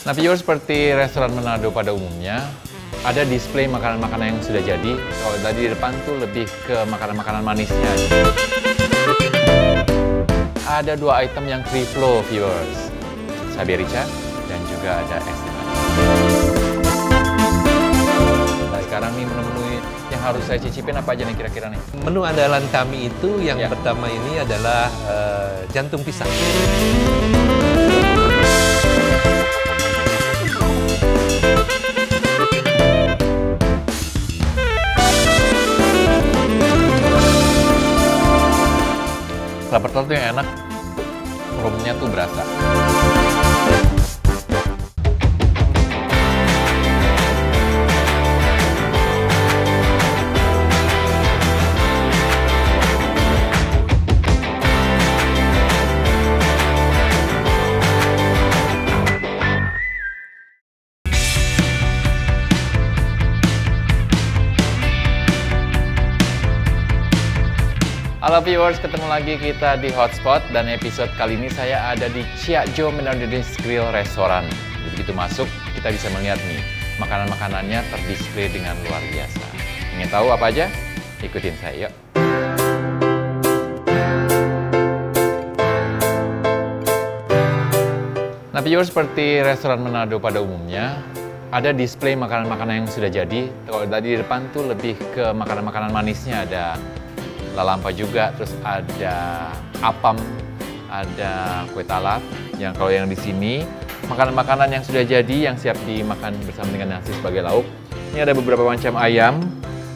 Nah, viewers, seperti restoran Manado pada umumnya, ada display makanan-makanan yang sudah jadi. Kalau tadi di depan tuh lebih ke makanan-makanan manisnya. Ada dua item yang free flow, viewers. Cabai rica dan juga ada es teh manis. Nah, sekarang nih menu-menu yang harus saya cicipin apa aja nih kira-kira nih? Menu andalan kami itu yang pertama ini adalah jantung pisang. Kelapa telur tuh yang enak, rumnya tuh berasa. Halo viewers, ketemu lagi kita di Hotspot dan episode kali ini saya ada di Ciakjo Menardinis Grill Restoran. Begitu masuk, kita bisa melihat nih, makanan-makanannya terdisplay dengan luar biasa. Ingin tahu apa aja? Ikutin saya, yuk. Nah viewers, seperti restoran Manado pada umumnya, ada display makanan-makanan yang sudah jadi. Kalau tadi di depan tuh lebih ke makanan-makanan manisnya, ada lalampa juga, terus ada apam, ada kue talat. Yang kalau yang di sini makanan-makanan yang sudah jadi yang siap dimakan bersama dengan nasi sebagai lauk. Ini ada beberapa macam ayam,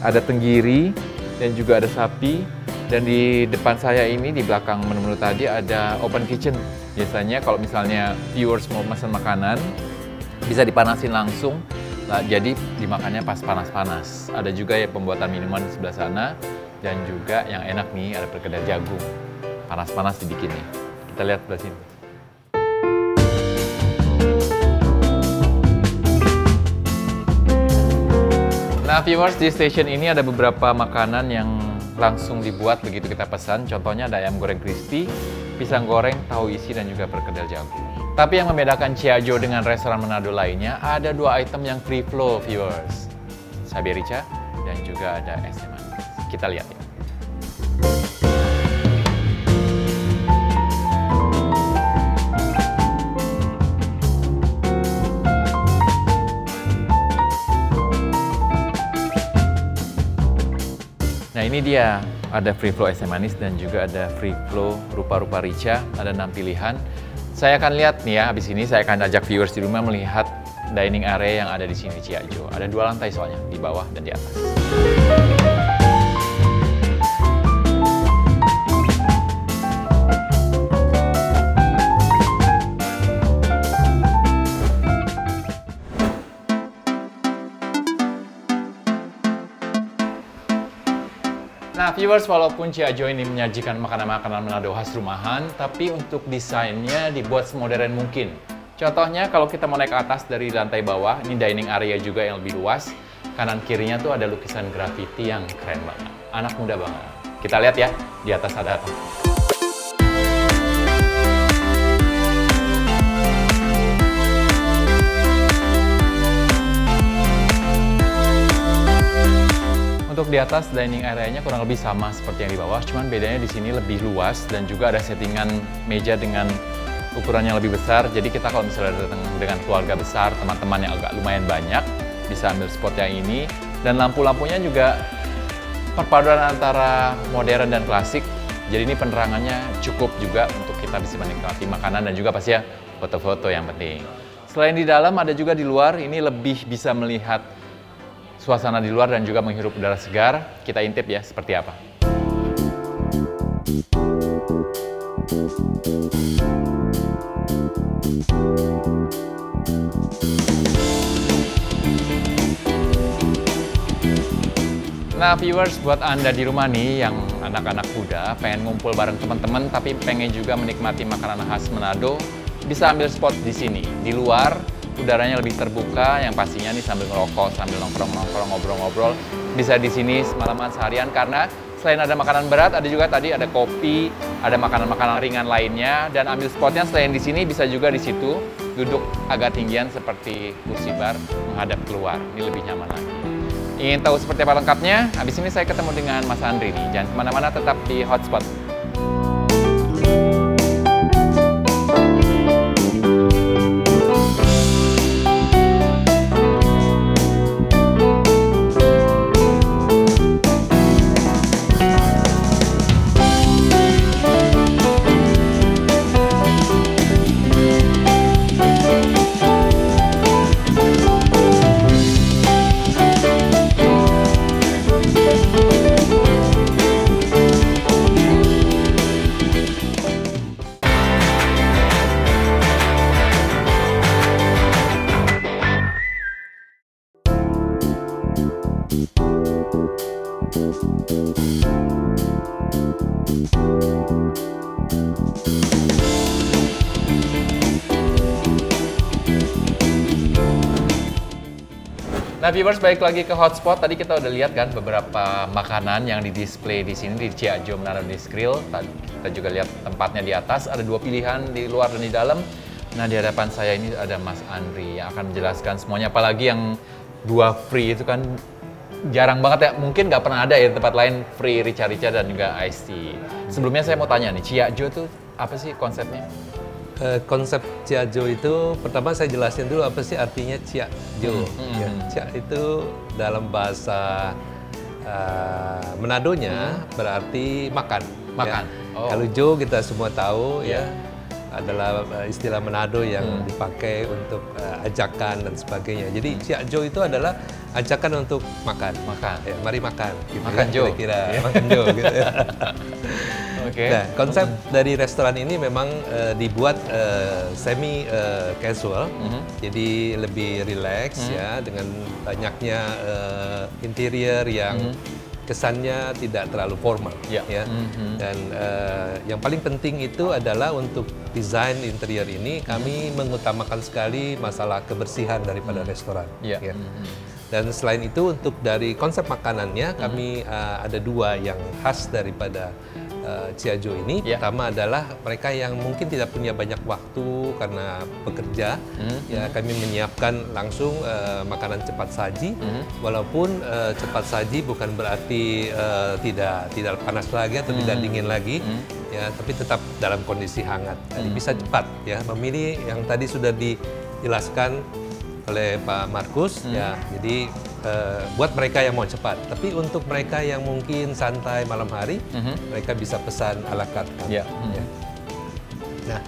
ada tenggiri dan juga ada sapi. Dan di depan saya ini di belakang menu-menu tadi ada open kitchen. Biasanya kalau misalnya viewers mau pesan makanan bisa dipanasin langsung. Jadi dimakannya pas panas-panas. Ada juga ya pembuatan minuman di sebelah sana. Dan juga yang enak nih, ada perkedel jagung. Panas-panas dibikin nih. Kita lihat sebelah sini. Nah viewers, di station ini ada beberapa makanan yang langsung dibuat begitu kita pesan. Contohnya ada ayam goreng crispy, pisang goreng, tahu isi, dan juga perkedel jagung. Tapi yang membedakan Ciakjo dengan restoran Manado lainnya, ada dua item yang free flow, viewers. Cabai rica dan juga ada es teh manis. Kita lihat ya. Nah ini dia, ada free flow es teh manis dan juga ada free flow rupa-rupa rica, ada 6 pilihan. Saya akan lihat nih ya, habis ini saya akan ajak viewers di rumah melihat dining area yang ada di sini Ciakjo. Ada 2 lantai soalnya, di bawah dan di atas. Nah viewers, walaupun Ciakjo ini menyajikan makanan-makanan Manado khas rumahan, tapi untuk desainnya dibuat semodern mungkin. Contohnya kalau kita mau naik ke atas dari lantai bawah, ini dining area juga yang lebih luas. Kanan kirinya tuh ada lukisan graffiti yang keren banget. Anak muda banget. Kita lihat ya, di atas ada apa. Untuk di atas dining area-nya kurang lebih sama seperti yang di bawah, cuman bedanya di sini lebih luas dan juga ada settingan meja dengan ukuran yang lebih besar. Jadi kita kalau misalnya datang dengan keluarga besar, teman-teman yang agak lumayan banyak, bisa ambil spot yang ini. Dan lampu-lampunya juga perpaduan antara modern dan klasik. Jadi ini penerangannya cukup juga untuk kita bisa menikmati makanan dan juga pasti ya foto-foto yang penting. Selain di dalam, ada juga di luar, ini lebih bisa melihat suasana di luar dan juga menghirup udara segar. Kita intip ya seperti apa. Nah viewers, buat Anda di rumah nih yang anak-anak muda pengen ngumpul bareng teman-teman tapi pengen juga menikmati makanan khas Manado, bisa ambil spot di sini. Di luar udaranya lebih terbuka, yang pastinya nih sambil ngerokok, sambil nongkrong-nongkrong, ngobrol-ngobrol, bisa di sini semalaman seharian karena selain ada makanan berat, ada juga tadi ada kopi, ada makanan-makanan ringan lainnya, dan ambil spotnya selain di sini bisa juga di situ. duduk agak tinggian seperti kursi bar menghadap keluar. Ini lebih nyaman lagi. Ingin tahu seperti apa lengkapnya? Habis ini saya ketemu dengan Mas Andri nih. Jangan kemana-mana, tetap di Hotspot. Nah, viewers, balik lagi ke Hotspot. Tadi kita udah lihat kan beberapa makanan yang di-display di sini di Ciajo Manado Disc Grill. Kita juga lihat tempatnya di atas. Ada 2 pilihan di luar dan di dalam. Nah, di hadapan saya ini ada Mas Andri yang akan menjelaskan semuanya. Apalagi yang 2 free itu kan jarang banget ya. Mungkin nggak pernah ada ya di tempat lain free rica-rica dan juga iced tea. Sebelumnya saya mau tanya nih, Ciajo itu apa sih konsepnya? Konsep Ciajo itu, pertama saya jelasin dulu apa sih artinya Ciajo. Ya, Cia itu dalam bahasa Manadonya berarti makan. Makan. Ya. Kalau Jo kita semua tahu ya adalah istilah Manado yang dipakai untuk ajakan dan sebagainya. Jadi Ciajo itu adalah ajakan untuk makan. Makan. Ya, mari makan. Gitu makan ya, Jo. Kira-kira makan Jo. Gitu ya. Okay. Nah, konsep dari restoran ini memang dibuat semi casual, jadi lebih relax ya, dengan banyaknya interior yang kesannya tidak terlalu formal, ya. Dan yang paling penting itu adalah untuk desain interior ini kami mengutamakan sekali masalah kebersihan daripada restoran. Ya. Dan selain itu untuk dari konsep makanannya kami ada 2 yang khas daripada Ciajo ini. Pertama adalah mereka yang mungkin tidak punya banyak waktu karena bekerja, ya kami menyiapkan langsung makanan cepat saji. Walaupun cepat saji bukan berarti tidak panas lagi atau tidak dingin lagi, ya, tapi tetap dalam kondisi hangat. Jadi bisa cepat ya. Memilih yang tadi sudah dijelaskan oleh Pak Markus, ya. Jadi buat mereka yang mau cepat, tapi untuk mereka yang mungkin santai malam hari, mereka bisa pesan à la carte. Ya. Nah,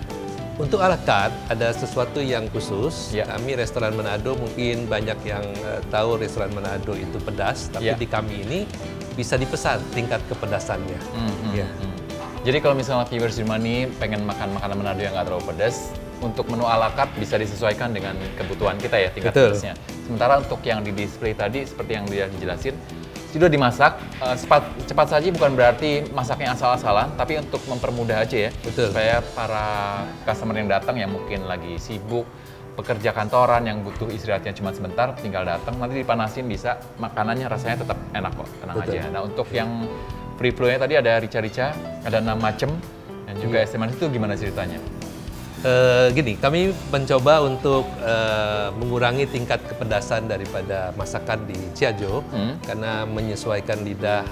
untuk à la carte ada sesuatu yang khusus. Kami restoran Manado, mungkin banyak yang tahu restoran Manado itu pedas, tapi di kami ini bisa dipesan tingkat kepedasannya. Jadi kalau misalnya viewers di rumah nih pengen makan makanan Manado yang nggak terlalu pedas, untuk menu à la carte bisa disesuaikan dengan kebutuhan kita ya, tingkat pedasnya. Sementara untuk yang di display tadi, seperti yang dia dijelasin, sudah dimasak. Cepat saji bukan berarti masaknya asal-asalan, tapi untuk mempermudah aja ya. Supaya para customer yang datang yang mungkin lagi sibuk, pekerja kantoran yang butuh istirahatnya cuma sebentar, tinggal datang, nanti dipanasin bisa, makanannya rasanya tetap enak kok, tenang aja. Nah, untuk yang free flow-nya tadi ada rica-rica, ada 6 macam, dan juga es teh manis, itu gimana ceritanya? Gini, kami mencoba untuk mengurangi tingkat kepedasan daripada masakan di Ciajo karena menyesuaikan lidah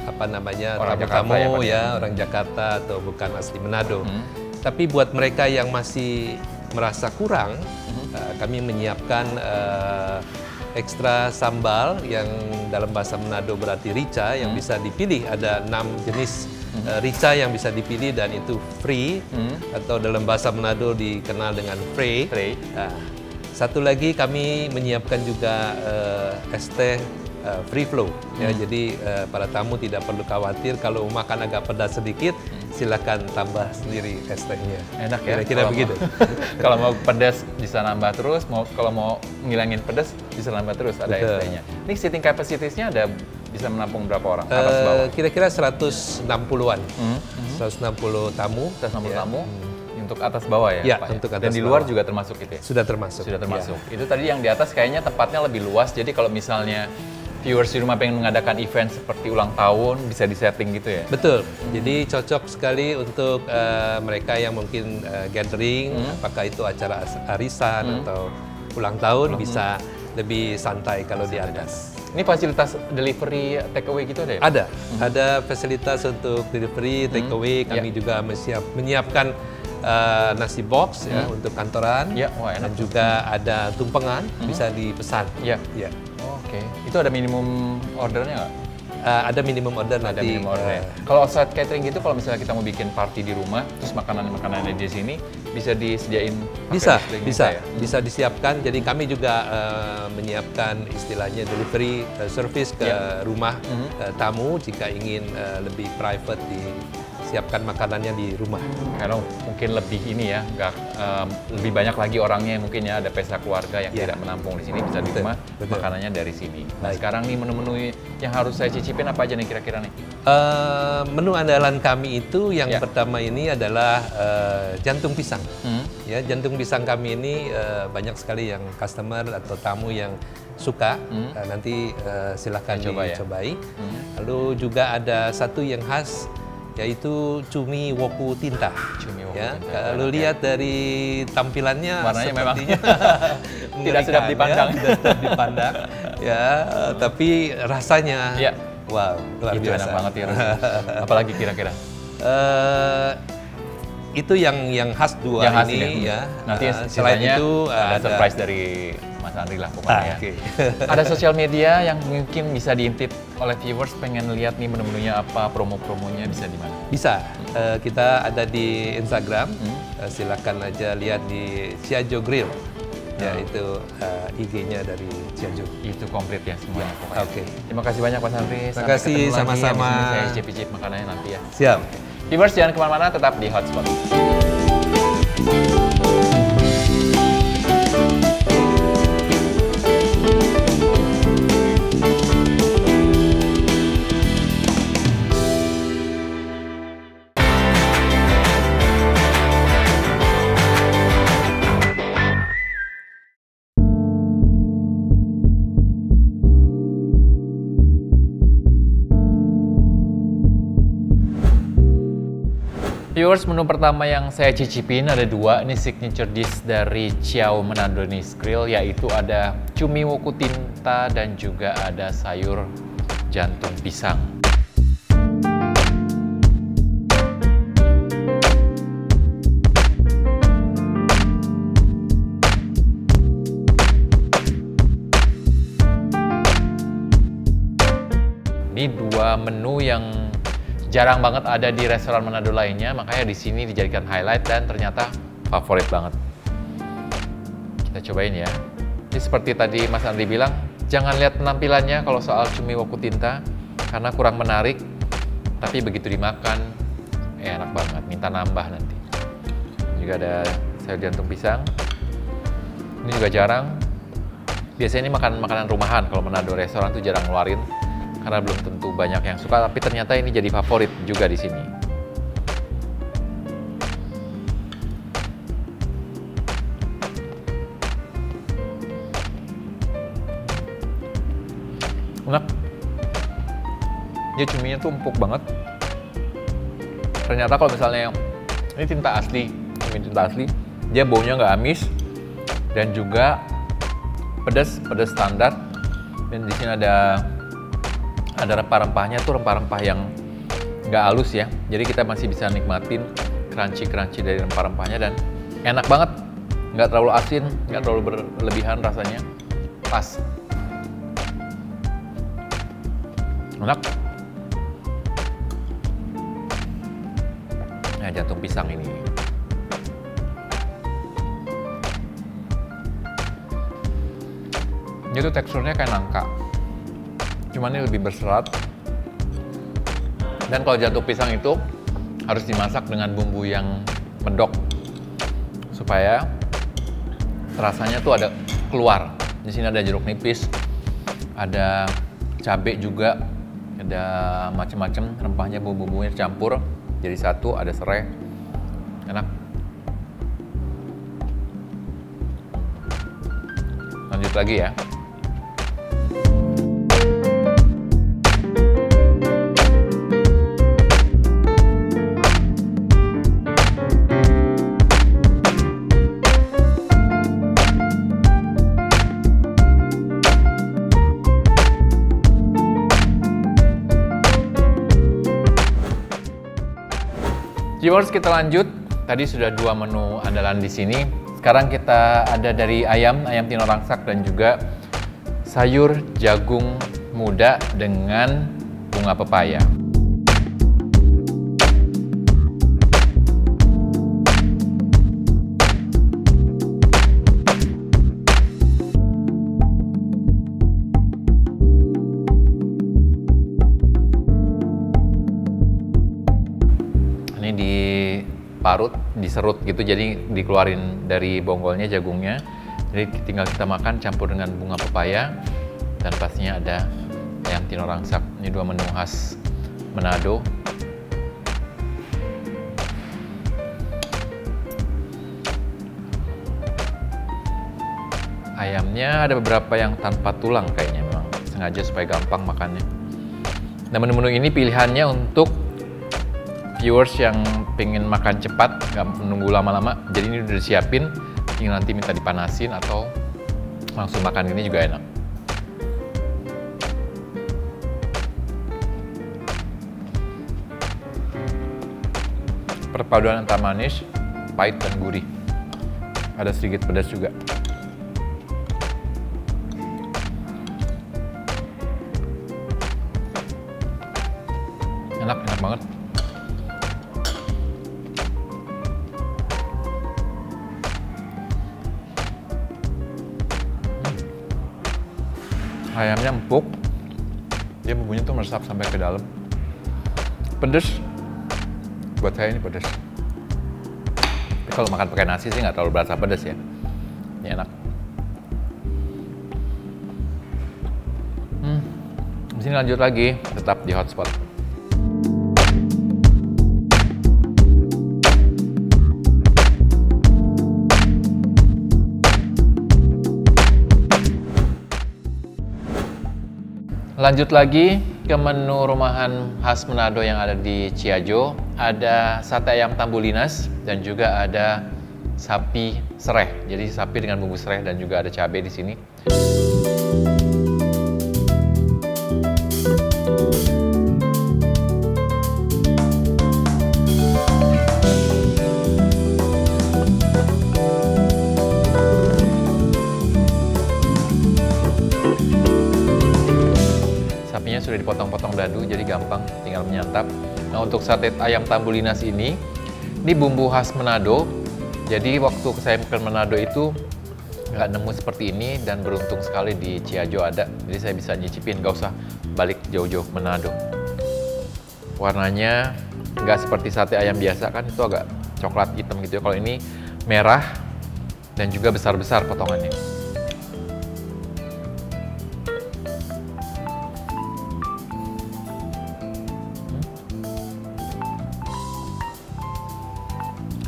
tamu-tamu ya, orang Jakarta atau bukan asli Manado. Tapi buat mereka yang masih merasa kurang, kami menyiapkan ekstra sambal yang dalam bahasa Manado berarti rica, yang bisa dipilih. Ada 6 jenis rica yang bisa dipilih dan itu free, atau dalam bahasa Manado dikenal dengan free. Nah, satu lagi kami menyiapkan juga es teh free flow ya, jadi para tamu tidak perlu khawatir kalau makan agak pedas sedikit, silakan tambah sendiri es tehnya. Enak ya, kira-kira begitu. Kalau mau pedas bisa nambah terus, kalau mau ngilangin pedas bisa nambah terus, ada es tehnya. Ini seating capacity-nya ada bisa menampung berapa orang? Atas bawah? Kira-kira 160-an. 160 tamu. 160 tamu. Untuk atas bawah ya, ya Pak? Untuk atas dan di luar juga termasuk itu ya? Sudah termasuk. Sudah termasuk. Ya. Itu tadi yang di atas kayaknya tempatnya lebih luas, jadi kalau misalnya viewers di rumah pengen mengadakan event seperti ulang tahun, bisa disetting gitu ya? Betul. Jadi cocok sekali untuk mereka yang mungkin gathering, apakah itu acara arisan atau ulang tahun, bisa lebih santai kalau di atas. Ini fasilitas delivery take away gitu ada ya? Ada fasilitas untuk delivery take away. Kami juga menyiapkan nasi box ya untuk kantoran. Wah, enak. Dan juga ada tumpengan, bisa dipesan. Ya. Oke. Itu ada minimum ordernya nggak? Ada minimum order Ada nanti. minimum order. Kalau offsite catering gitu, kalau misalnya kita mau bikin party di rumah, terus makanan-makanannya di sini bisa disediain? Bisa disiapkan. Jadi kami juga menyiapkan istilahnya delivery service ke rumah tamu jika ingin lebih private disiapkan makanannya di rumah. Karena mungkin lebih ini ya, lebih banyak lagi orangnya mungkin ya, ada pesta keluarga yang tidak menampung di sini, bisa di rumah makanannya dari sini. Nah sekarang nih menu-menu yang harus saya cicipin apa aja nih kira-kira nih? Menu andalan kami itu yang pertama ini adalah jantung pisang. Ya, jantung pisang kami ini banyak sekali yang customer atau tamu yang suka. Nanti silahkan dicobai. Lalu juga ada satu yang khas, yaitu cumi woku tinta. Kalau lihat dari tampilannya, warnanya memang tidak sedap dipandang. Tidak sedap dipandang. Tapi rasanya, wow, luar biasa. Enak banget ya. Apalagi kira-kira? Itu yang khas dua yang ini ya. Nanti selain itu ada surprise dari Mas Andri lah pokoknya. Ada sosial media yang mungkin bisa diintip oleh viewers, pengen lihat nih menu-menunya apa, promo-promonya bisa di mana? Bisa. Kita ada di Instagram. Silakan aja lihat di Ciajo Grill. Ya, itu IG-nya dari Ciajo. Itu komplit ya semuanya. Oke. Terima kasih banyak Mas Andri. Terima kasih, sama-sama. Saya cicip-cicip makanannya nanti ya. Siap. Viewers jangan kemana-mana, tetap di Hotspot. Viewers, menu pertama yang saya cicipin ada dua, ini signature dish dari Ciao Menadonis Grill, yaitu ada cumi woku tinta dan juga ada sayur jantung pisang. Ini dua menu yang jarang banget ada di restoran Manado lainnya, makanya di sini dijadikan highlight dan ternyata favorit banget. Kita cobain ya. Ini seperti tadi Mas Andri bilang, jangan lihat penampilannya kalau soal cumi woku tinta, karena kurang menarik, tapi begitu dimakan, enak banget, minta nambah nanti. Juga ada sayur jantung pisang. Ini juga jarang. Biasanya ini makanan rumahan, kalau Manado restoran tuh jarang ngeluarin, karena belum tentu banyak yang suka, tapi ternyata ini jadi favorit juga di sini. Enak. Dia cuminya tuh empuk banget. Ternyata kalau misalnya ini tinta asli, cumi tinta asli, dia baunya nggak amis dan juga pedas standar. Dan di sini ada rempah-rempahnya tuh, rempah-rempah yang nggak halus ya. Jadi kita masih bisa nikmatin crunchy dari rempah-rempahnya dan enak banget. Nggak terlalu asin, nggak terlalu berlebihan rasanya. Pas. Enak. Nah, jantung pisang ini. Dia tuh teksturnya kayak nangka. Cuman ini lebih berserat. Dan kalau jantung pisang itu harus dimasak dengan bumbu yang medok supaya rasanya tuh ada keluar. Di sini ada jeruk nipis, ada cabai juga, ada macam-macam rempahnya, bumbu-bumbunya campur jadi satu, ada serai. Enak. Lanjut lagi ya. Viewers, kita lanjut. Tadi sudah 2 menu andalan di sini. Sekarang kita ada dari ayam tino rangsak dan juga sayur jagung muda dengan bunga pepaya. Ini diparut, diserut gitu, jadi dikeluarin dari bonggolnya jagungnya. Jadi tinggal kita makan campur dengan bunga pepaya dan pastinya ada ayam tino rangsak. Ini 2 menu khas Manado. Ayamnya ada beberapa yang tanpa tulang kayaknya, memang sengaja supaya gampang makannya. Nah, menu-menu ini pilihannya untuk viewers yang pengen makan cepat, nggak menunggu lama-lama. Jadi ini udah disiapin, tinggal nanti minta dipanasin atau langsung makan ini juga enak. Perpaduan antara manis, pahit, dan gurih. Ada sedikit pedas juga. Enak banget. Ayamnya empuk, dia bumbunya tuh meresap sampai ke dalam. Pedes, buat saya ini pedes. Tapi kalau makan pakai nasi sih nggak terlalu berasa pedes ya. Ini enak. Di sini lanjut lagi, tetap di hotspot. Lanjut lagi ke menu rumahan khas Manado yang ada di Ciajo. Ada sate ayam tambulinas dan juga ada sapi sereh. Jadi sapi dengan bumbu sereh dan juga ada cabai di sini. Sapinya sudah dipotong-potong dadu, jadi gampang, tinggal menyantap. Nah, untuk sate ayam tambulinas ini bumbu khas Manado. Jadi waktu saya ke Manado itu nggak nemu seperti ini, dan beruntung sekali di Ciajo ada. Jadi saya bisa nyicipin, nggak usah balik jauh-jauh ke Manado. Warnanya nggak seperti sate ayam biasa kan, itu agak coklat hitam gitu ya. Kalau ini merah dan juga besar-besar potongannya.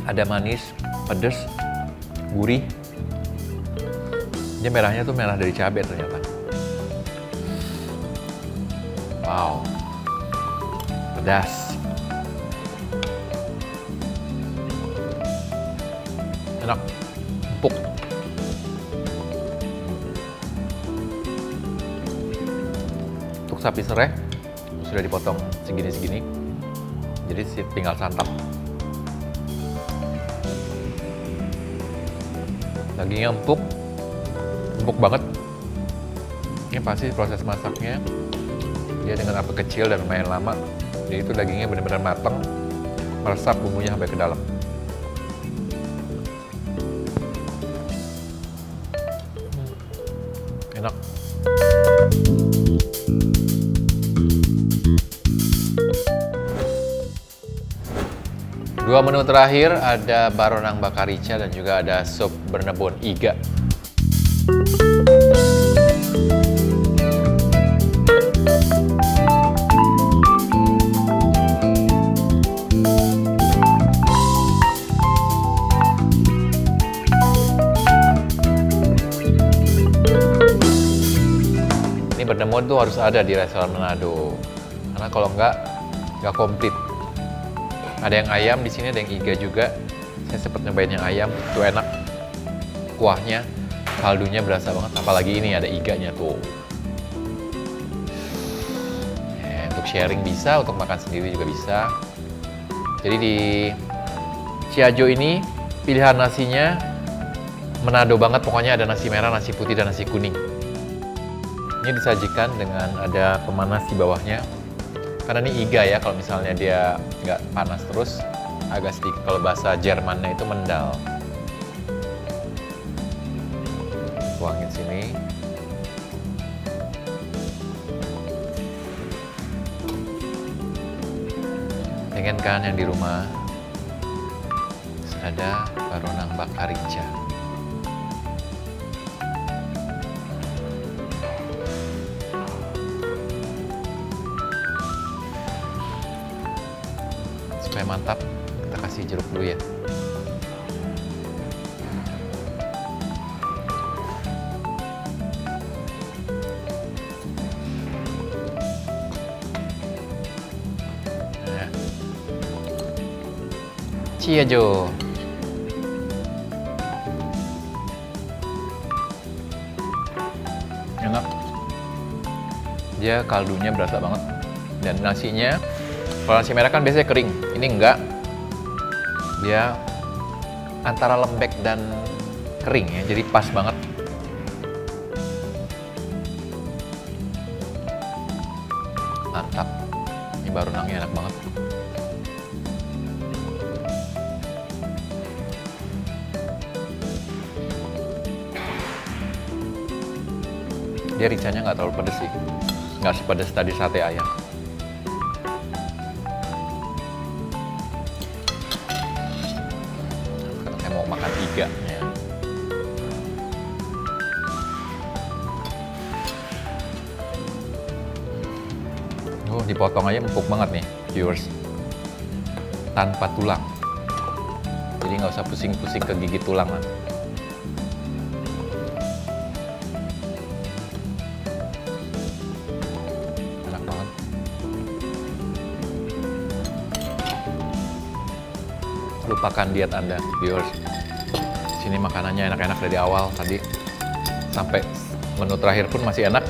Ada manis, pedas, gurih. Dia merahnya tuh merah dari cabai ternyata. Wow, pedas. Enak, empuk. Untuk sapi sereh sudah dipotong segini-segini, jadi tinggal santap. Dagingnya empuk banget. Ini pasti proses masaknya dia dengan api kecil dan lumayan lama. Jadi itu dagingnya benar-benar matang, meresap bumbunya sampai ke dalam. Enak. Dua menu terakhir, ada baronang bakar rica dan juga ada sup bernebon iga. Ini bernebon tuh harus ada di restoran Manado, karena kalau nggak komplit. Ada yang ayam di sini, ada yang iga juga. Saya sempat nyobain yang ayam, itu enak. Kuahnya, kaldunya berasa banget. Apalagi ini ada iganya tuh. Untuk sharing bisa, untuk makan sendiri juga bisa. Jadi di Ciajo ini pilihan nasinya Manado banget, pokoknya ada nasi merah, nasi putih, dan nasi kuning. Ini disajikan dengan ada pemanas di bawahnya. Karena ini iga ya, kalau misalnya dia nggak panas terus, agak sedikit, kalau bahasa Jermannya itu mendal. Tuangin sini. Pengen kan yang di rumah ada baronang bakar rica. Supaya mantap, kita kasih jeruk dulu ya. Ciajo. Enak. Dia kaldunya berasa banget. Dan nasinya, kalau nasi merah kan biasanya kering. Ini enggak. Dia antara lembek dan kering ya, jadi pas banget. Mantap. Ini baronangnya enak banget. Dia ricanya nggak terlalu pedes sih, nggak sepedes tadi sate ayam. Saya mau makan iga ya. Oh, dipotong aja empuk banget nih, viewers. Tanpa tulang. Jadi nggak usah pusing-pusing ke gigi tulang lah. Lupakan diet Anda, viewers. Sini makanannya enak-enak dari awal tadi sampai menu terakhir pun masih enak.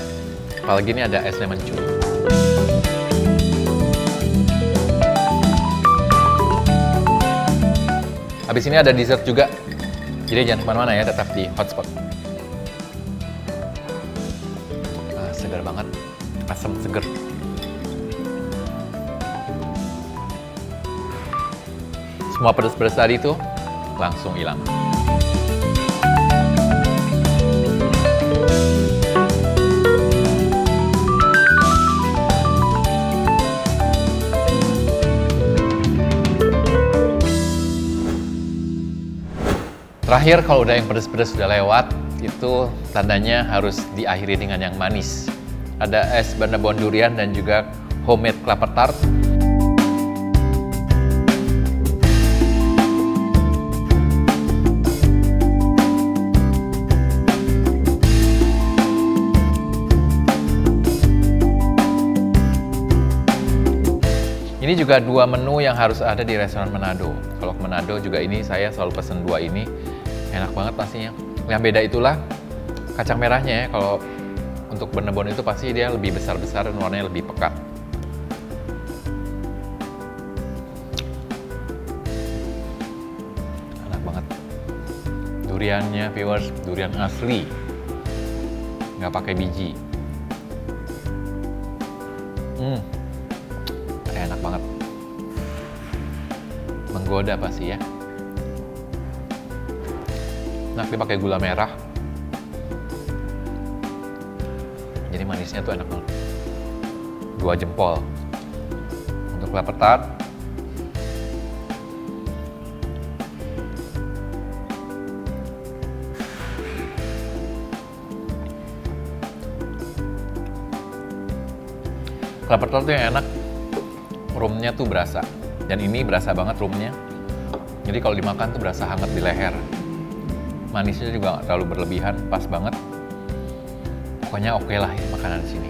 Apalagi ini ada es lemon cu. Habis ini ada dessert juga. Jadi jangan kemana-mana ya, tetap di Hotspot. Segar banget, asam seger. Semua pedas-pedas tadi itu langsung hilang. Terakhir, kalau udah yang pedas-pedas sudah lewat, itu tandanya harus diakhiri dengan yang manis. Ada es Bonnebon durian dan juga homemade kelapa tart. Ini juga dua menu yang harus ada di restoran Manado. Kalau ke Manado juga ini saya selalu pesen dua ini. Enak banget pastinya. Yang beda itulah kacang merahnya ya. Kalau untuk Bonnebon itu pasti dia lebih besar-besar dan warnanya lebih pekat. Enak banget. Duriannya, viewers, durian asli. Nggak pakai biji. Enak banget, menggoda pasti ya. Nah, dia pakai gula merah, jadi manisnya tuh enak banget. 2 jempol untuk kelapa tart. Kelapa tart tuh yang enak. Rumnya tuh berasa, dan ini berasa banget rumnya. Jadi kalau dimakan tuh berasa hangat di leher. Manisnya juga nggak terlalu berlebihan, pas banget. Pokoknya oke lah ya makanan di sini.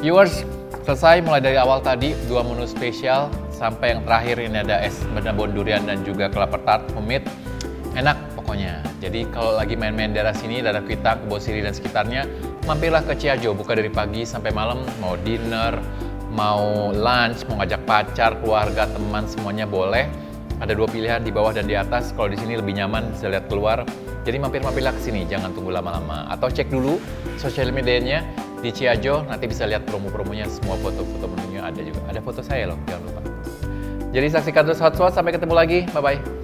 Viewers, selesai mulai dari awal tadi, 2 menu spesial sampai yang terakhir ini ada es Cinnabon durian dan juga kelapa tart homemade. Enak pokoknya. Jadi kalau lagi main-main daerah sini, daerah Kuitang, Kebon Siri dan sekitarnya, mampirlah ke Ciajo. Buka dari pagi sampai malam, mau dinner, mau lunch, mau ngajak pacar, keluarga, teman, semuanya boleh. Ada 2 pilihan di bawah dan di atas. Kalau di sini lebih nyaman, bisa lihat keluar. Jadi mampir-mampirlah ke sini, jangan tunggu lama-lama. Atau cek dulu sosial medianya di Ciajo, nanti bisa lihat promo-promonya, semua foto-foto menunya ada juga. Ada foto saya loh, jangan lupa. Jadi saksikan terus Hot Sauce, sampai ketemu lagi, bye-bye.